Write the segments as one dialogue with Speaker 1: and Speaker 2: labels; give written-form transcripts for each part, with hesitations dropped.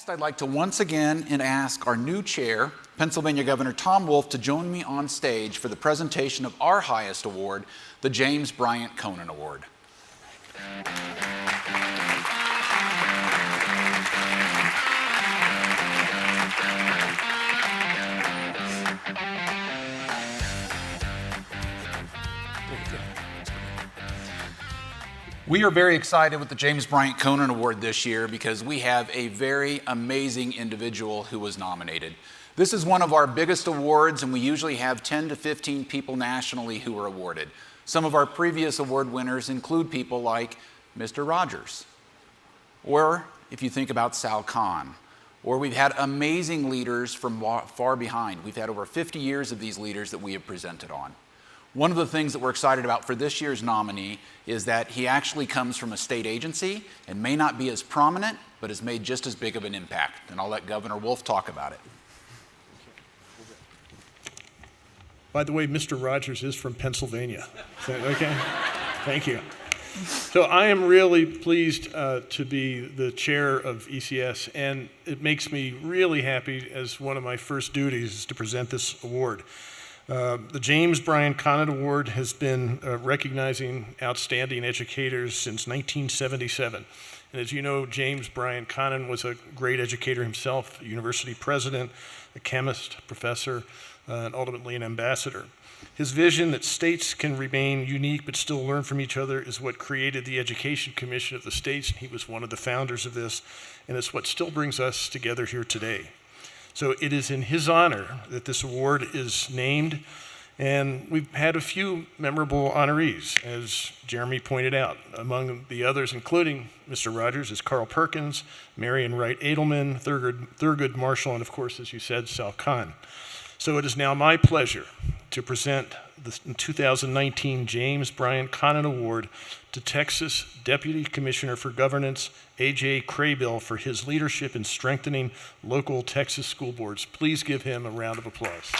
Speaker 1: Next, I'd like to once again ask our new chair, Pennsylvania Governor Tom Wolf, to join me on stage for the presentation of our highest award, the James Bryant Conant Award. We are very excited with the James Bryant Conant Award this year because we have a very amazing individual who was nominated. This is one of our biggest awards, and we usually have 10 to 15 people nationally who are awarded. Some of our previous award winners include people like Mr. Rogers, or if you think about Sal Khan, or we've had amazing leaders from far behind. We've had over 50 years of these leaders that we have presented on. One of the things that we're excited about for this year's nominee is that he actually comes from a state agency and may not be as prominent, but has made just as big of an impact. And I'll let Governor Wolf talk about it.
Speaker 2: By the way, Mr. Rogers is from Pennsylvania. Okay? Thank you. So I am really pleased to be the chair of ECS, and it makes me really happy as one of my first duties is to present this award. The James Bryant Conant Award has been recognizing outstanding educators since 1977. And as you know, James Bryant Conant was a great educator himself, a university president, a chemist, professor, and ultimately an ambassador. His vision that states can remain unique but still learn from each other is what created the Education Commission of the States. He was one of the founders of this, and it's what still brings us together here today. So it is in his honor that this award is named, and we've had a few memorable honorees, as Jeremy pointed out. Among the others, including Mr. Rogers, is Carl Perkins, Marion Wright Edelman, Thurgood Marshall, and of course, as you said, Sal Khan. So it is now my pleasure to present the 2019 James Bryant Conant Award to Texas Deputy Commissioner for Governance, A.J. Crabill, for his leadership in strengthening local Texas school boards. Please give him a round of applause.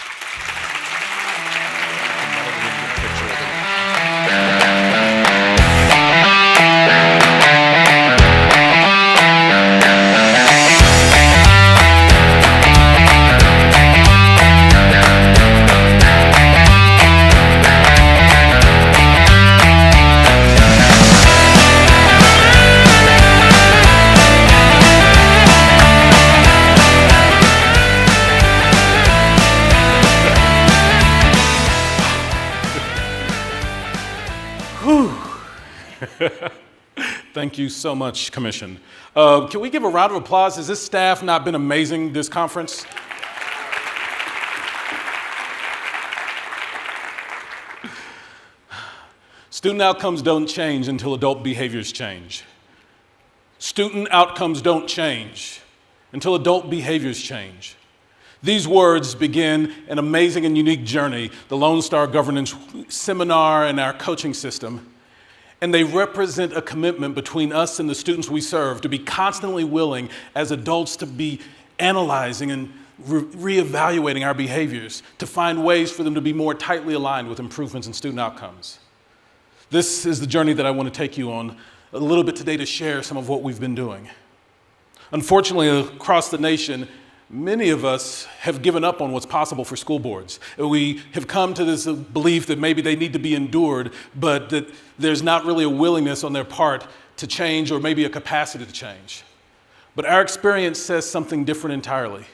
Speaker 3: Thank you so much, Commission. Can we give a round of applause? Has this staff not been amazing this conference? Student outcomes don't change until adult behaviors change. Student outcomes don't change until adult behaviors change. These words begin an amazing and unique journey, the Lone Star Governance Seminar and our coaching system. And they represent a commitment between us and the students we serve to be constantly willing as adults to be analyzing and reevaluating our behaviors to find ways for them to be more tightly aligned with improvements in student outcomes. This is the journey that I want to take you on a little bit today to share some of what we've been doing. Unfortunately, across the nation, many of us have given up on what's possible for school boards. We have come to this belief that maybe they need to be endured, but that there's not really a willingness on their part to change or maybe a capacity to change. But our experience says something different entirely.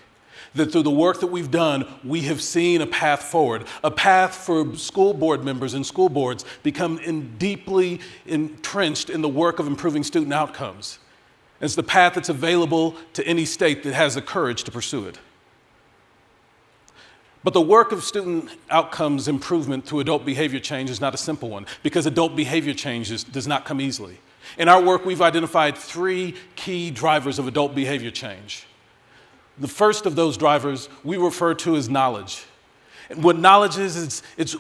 Speaker 3: That through the work that we've done, we have seen a path forward, a path for school board members and school boards become deeply entrenched in the work of improving student outcomes. It's the path that's available to any state that has the courage to pursue it. But the work of student outcomes improvement through adult behavior change is not a simple one, because adult behavior change does not come easily. In our work, we've identified 3 key drivers of adult behavior change. The first of those drivers we refer to as knowledge. And what knowledge is, it's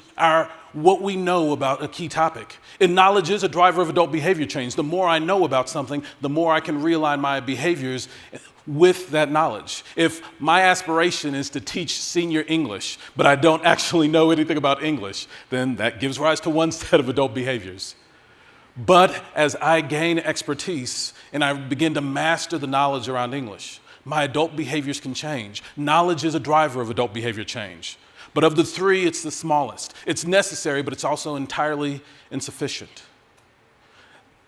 Speaker 3: what we know about a key topic. And knowledge is a driver of adult behavior change. The more I know about something, the more I can realign my behaviors with that knowledge. If my aspiration is to teach senior English, but I don't actually know anything about English, then that gives rise to one set of adult behaviors. But as I gain expertise and I begin to master the knowledge around English, my adult behaviors can change. Knowledge is a driver of adult behavior change. But of the three, it's the smallest. It's necessary, but it's also entirely insufficient.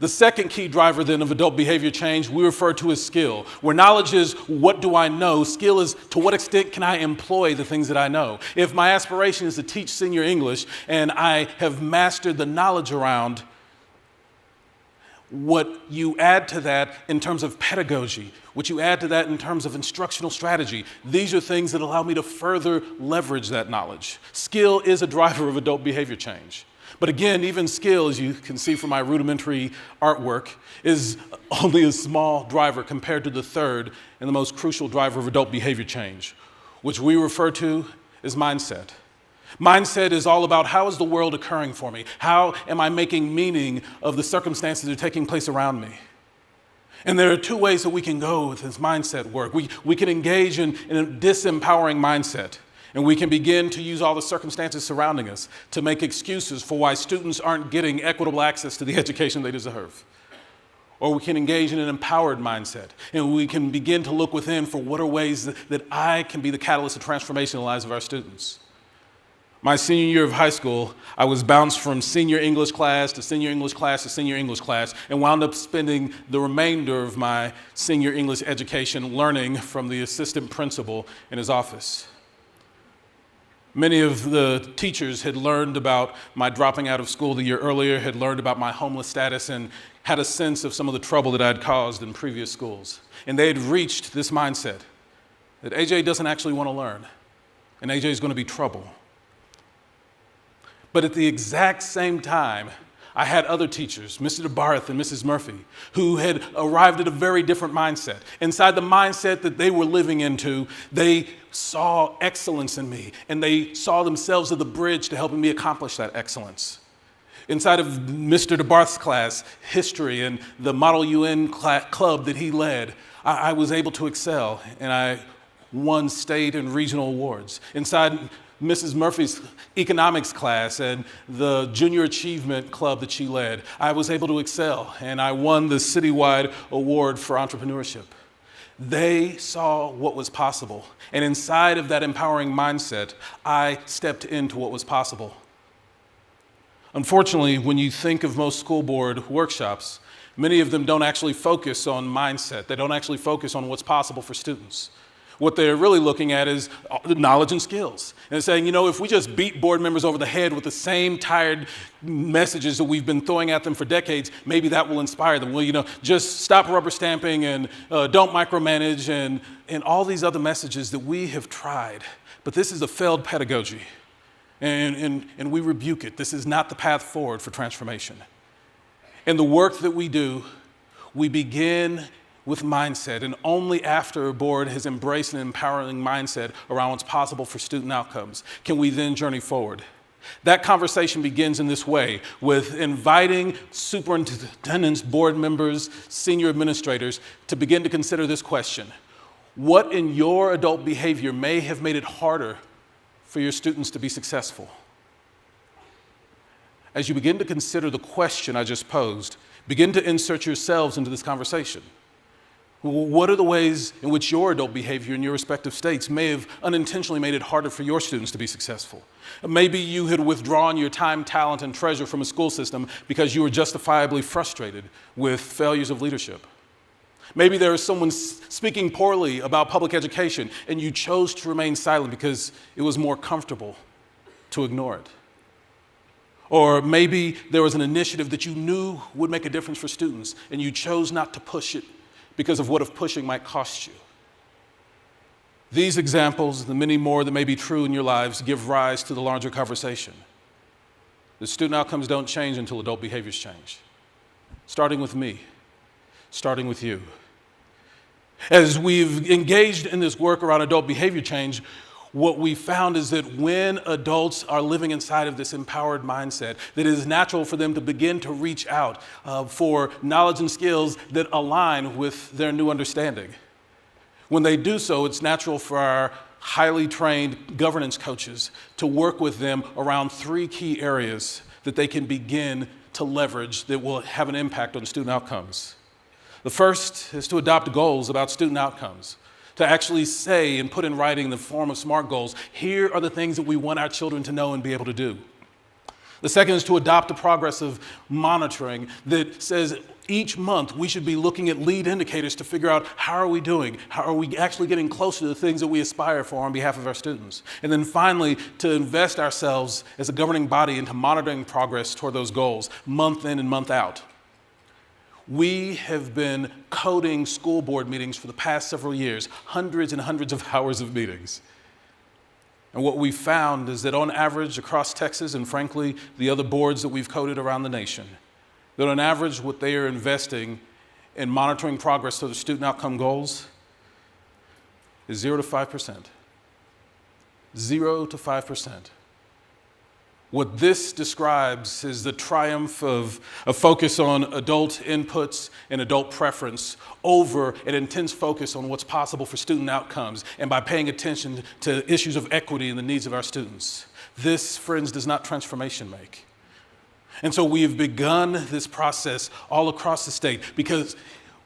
Speaker 3: The second key driver then of adult behavior change we refer to as skill, where knowledge is what do I know, skill is to what extent can I employ the things that I know. If my aspiration is to teach senior English and I have mastered the knowledge around what you add to that in terms of pedagogy, what you add to that in terms of instructional strategy, these are things that allow me to further leverage that knowledge. Skill is a driver of adult behavior change. But again, even skill, as you can see from my rudimentary artwork, is only a small driver compared to the third and the most crucial driver of adult behavior change, which we refer to as mindset. Mindset is all about how is the world occurring for me? How am I making meaning of the circumstances that are taking place around me? And there are two ways that we can go with this mindset work. We can engage in a disempowering mindset. And we can begin to use all the circumstances surrounding us to make excuses for why students aren't getting equitable access to the education they deserve. Or we can engage in an empowered mindset, and we can begin to look within for what are ways that I can be the catalyst of transformation in the lives of our students. My senior year of high school, I was bounced from senior English class to senior English class to senior English class, and wound up spending the remainder of my senior English education learning from the assistant principal in his office. Many of the teachers had learned about my dropping out of school the year earlier, had learned about my homeless status, and had a sense of some of the trouble that I had caused in previous schools. And they had reached this mindset that AJ doesn't actually want to learn, and AJ is going to be trouble. But at the exact same time, I had other teachers, Mr. DeBarth and Mrs. Murphy, who had arrived at a very different mindset. Inside the mindset that they were living into, they saw excellence in me, and they saw themselves as the bridge to helping me accomplish that excellence. Inside of Mr. DeBarth's class, history, and the Model UN club that he led, I was able to excel, and I won state and regional awards. Inside Mrs. Murphy's economics class and the junior achievement club that she led, I was able to excel, and I won the citywide award for entrepreneurship. They saw what was possible, and inside of that empowering mindset, I stepped into what was possible. Unfortunately, when you think of most school board workshops, many of them don't actually focus on mindset. They don't actually focus on what's possible for students. What they're really looking at is knowledge and skills. And saying, if we just beat board members over the head with the same tired messages that we've been throwing at them for decades, maybe that will inspire them. Well, just stop rubber stamping and don't micromanage and all these other messages that we have tried. But this is a failed pedagogy. And we rebuke it. This is not the path forward for transformation. In the work that we do, we begin with mindset, and only after a board has embraced an empowering mindset around what's possible for student outcomes can we then journey forward. That conversation begins in this way, with inviting superintendents, board members, senior administrators to begin to consider this question: what in your adult behavior may have made it harder for your students to be successful? As you begin to consider the question I just posed, begin to insert yourselves into this conversation. What are the ways in which your adult behavior in your respective states may have unintentionally made it harder for your students to be successful? Maybe you had withdrawn your time, talent, and treasure from a school system because you were justifiably frustrated with failures of leadership. Maybe there is someone speaking poorly about public education, and you chose to remain silent because it was more comfortable to ignore it. Or maybe there was an initiative that you knew would make a difference for students, and you chose not to push it because of what if pushing might cost you. These examples, and the many more that may be true in your lives, give rise to the larger conversation. The student outcomes don't change until adult behaviors change. Starting with me, starting with you. As we've engaged in this work around adult behavior change, what we found is that when adults are living inside of this empowered mindset, that it is natural for them to begin to reach out for knowledge and skills that align with their new understanding. When they do so, it's natural for our highly trained governance coaches to work with them around three key areas that they can begin to leverage that will have an impact on student outcomes. The first is to adopt goals about student outcomes. to actually say and put in writing in the form of SMART goals, here are the things that we want our children to know and be able to do. The second is to adopt a progressive monitoring that says each month we should be looking at lead indicators to figure out how are we doing, how are we actually getting closer to the things that we aspire for on behalf of our students. And then finally, to invest ourselves as a governing body into monitoring progress toward those goals, month in and month out. We have been coding school board meetings for the past several years, hundreds and hundreds of hours of meetings. And what we found is that on average across Texas, and frankly, the other boards that we've coded around the nation, that on average what they are investing in monitoring progress to the student outcome goals is 0 to 5%. 0 to 5%. What this describes is the triumph of a focus on adult inputs and adult preference over an intense focus on what's possible for student outcomes and by paying attention to issues of equity and the needs of our students. This, friends, does not transformation make. And so we have begun this process all across the state because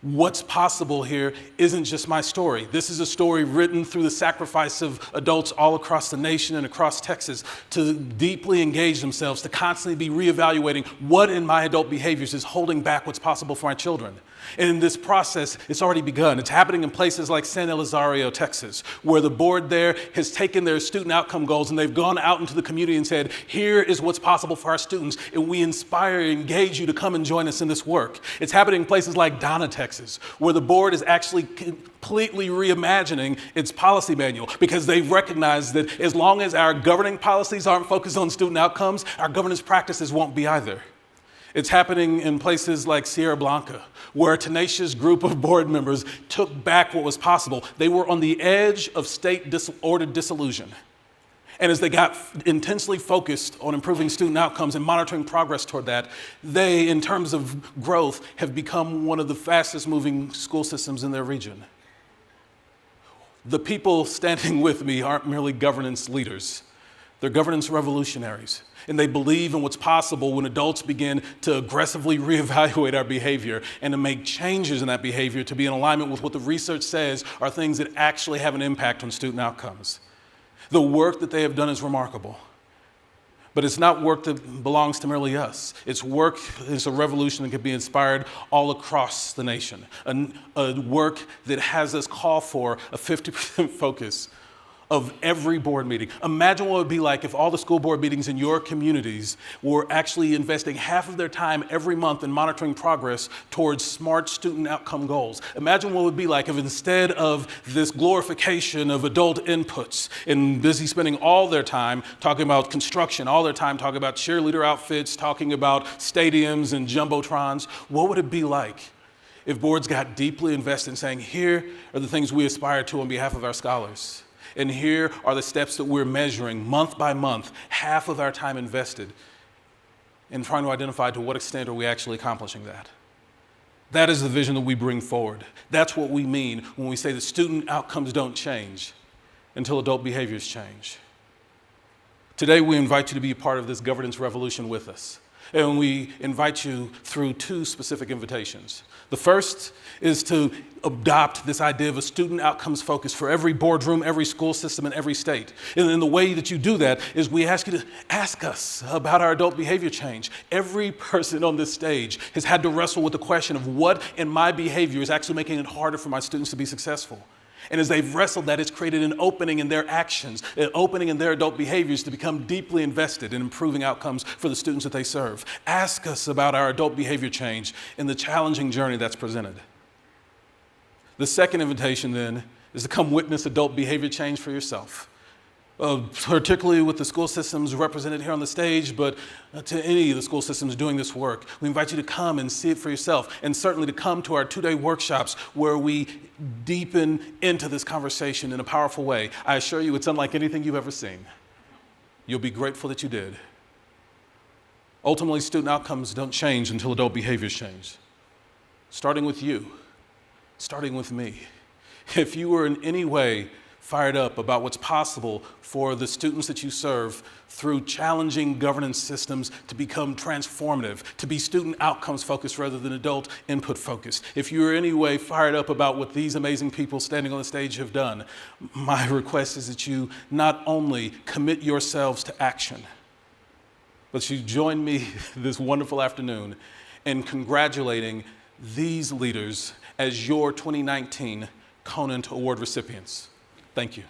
Speaker 3: what's possible here isn't just my story. This is a story written through the sacrifice of adults all across the nation and across Texas to deeply engage themselves, to constantly be reevaluating what in my adult behaviors is holding back what's possible for my children. And in this process, it's already begun. It's happening in places like San Elizario, Texas, where the board there has taken their student outcome goals and they've gone out into the community and said, here is what's possible for our students, and we inspire and engage you to come and join us in this work. It's happening in places like Donna, Texas, where the board is actually completely reimagining its policy manual because they've recognized that as long as our governing policies aren't focused on student outcomes, our governance practices won't be either. It's happening in places like Sierra Blanca, where a tenacious group of board members took back what was possible. They were on the edge of state-ordered dissolution. And as they got intensely focused on improving student outcomes and monitoring progress toward that, they, in terms of growth, have become one of the fastest moving school systems in their region. The people standing with me aren't merely governance leaders. They're governance revolutionaries. And they believe in what's possible when adults begin to aggressively reevaluate our behavior and to make changes in that behavior to be in alignment with what the research says are things that actually have an impact on student outcomes. The work that they have done is remarkable. But it's not work that belongs to merely us. It's a revolution that can be inspired all across the nation. A work that has us call for a 50% focus of every board meeting. Imagine what it would be like if all the school board meetings in your communities were actually investing half of their time every month in monitoring progress towards SMART student outcome goals. Imagine what it would be like if instead of this glorification of adult inputs and busy spending all their time talking about construction, all their time talking about cheerleader outfits, talking about stadiums and jumbotrons, what would it be like if boards got deeply invested in saying, here are the things we aspire to on behalf of our scholars? And here are the steps that we're measuring month by month, half of our time invested in trying to identify to what extent are we actually accomplishing that. That is the vision that we bring forward. That's what we mean when we say that student outcomes don't change until adult behaviors change. Today, we invite you to be a part of this governance revolution with us. And we invite you through two specific invitations. The first is to adopt this idea of a student outcomes focus for every boardroom, every school system, and every state. And then the way that you do that is we ask you to ask us about our adult behavior change. Every person on this stage has had to wrestle with the question of what in my behavior is actually making it harder for my students to be successful. And as they've wrestled that, it's created an opening in their actions, an opening in their adult behaviors to become deeply invested in improving outcomes for the students that they serve. Ask us about our adult behavior change and the challenging journey that's presented. The second invitation then is to come witness adult behavior change for yourself. Particularly with the school systems represented here on the stage, but to any of the school systems doing this work. We invite you to come and see it for yourself, and certainly to come to our 2-day workshops where we deepen into this conversation in a powerful way. I assure you it's unlike anything you've ever seen. You'll be grateful that you did. Ultimately, student outcomes don't change until adult behaviors change. Starting with you, starting with me. If you were in any way fired up about what's possible for the students that you serve through challenging governance systems to become transformative, to be student outcomes focused rather than adult input focused. If you're in any way fired up about what these amazing people standing on the stage have done, my request is that you not only commit yourselves to action, but you join me this wonderful afternoon in congratulating these leaders as your 2019 Conant Award recipients. Thank you.